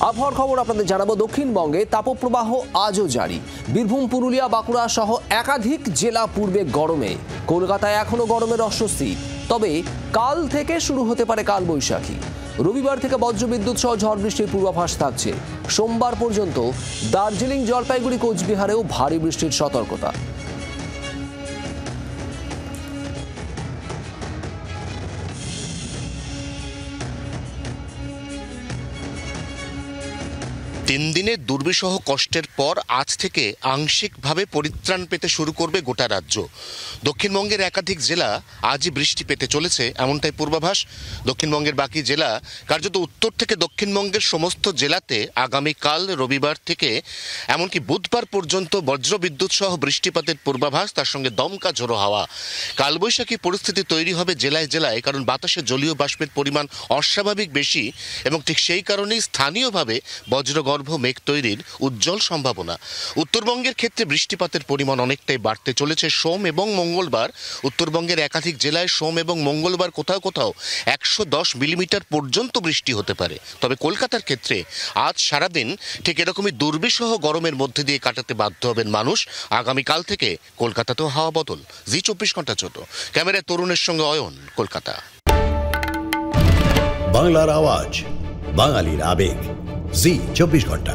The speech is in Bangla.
আবহাওয়ার খবর আপনাদের জানাবো। দক্ষিণবঙ্গে তাপপ্রবাহ আজও জারি। বীরভূম, পুরুলিয়া, বাঁকুড়া সহ একাধিক জেলা পূর্বে গরমে। কলকাতায় এখনো গরমের অস্বস্তি। তবে কাল থেকে শুরু হতে পারে কালবৈশাখী। রবিবার থেকে বজ্রবিদ্যুৎ সহ ঝড় বৃষ্টির পূর্বাভাস থাকছে। সোমবার পর্যন্ত দার্জিলিং, জলপাইগুড়ি, কোচবিহারেও ভারী বৃষ্টির সতর্কতা। তিন দিনের দুর্বিষহ কষ্টের পর আজ থেকে আংশিকভাবে পরিত্রাণ পেতে শুরু করবে গোটা রাজ্য। দক্ষিণবঙ্গের একাধিক জেলা আজই বৃষ্টি পেতে চলেছে, এমনটাই পূর্বাভাস। দক্ষিণবঙ্গের বাকি জেলা, কার্যত উত্তর থেকে দক্ষিণবঙ্গের সমস্ত জেলাতে আগামীকাল রবিবার থেকে এমনকি বুধবার পর্যন্ত বজ্রবিদ্যুৎ সহ বৃষ্টিপাতের পূর্বাভাস, তার সঙ্গে দমকা ঝোড়ো হাওয়া। কালবৈশাখী পরিস্থিতি তৈরি হবে জেলায় জেলায়, কারণ বাতাসে জলীয় বাষ্পের পরিমাণ অস্বাভাবিক বেশি এবং ঠিক সেই কারণেই স্থানীয়ভাবে বজ্রগর্ভ মেঘ তৈরির উজ্জ্বল সম্ভাবনা। উত্তরবঙ্গের ক্ষেত্রে বৃষ্টিপাতের পরিমাণ অনেকটাই বাড়তে চলেছে। সোম এবং মঙ্গলবার উত্তরবঙ্গের একাধিক জেলায় সোম এবং মঙ্গলবার কোথাও কোথাও 110 মিলিমিটার পর্যন্ত বৃষ্টি হতে পারে। তবে কলকাতার ক্ষেত্রে আজ সারাদিন ঠিক এরকমই দুর্বিষহ গরমের মধ্যে দিয়ে কাটাতে বাধ্য হবেন মানুষ। আগামীকাল থেকে কলকাতাতেও হাওয়া বদল। জি 24 ঘন্টা ছোট ক্যামেরায় তরুণের সঙ্গে অয়ন, কলকাতা। বাংলার আওয়াজ, বাঙালির আবেগ, জি 24 ঘন্টা।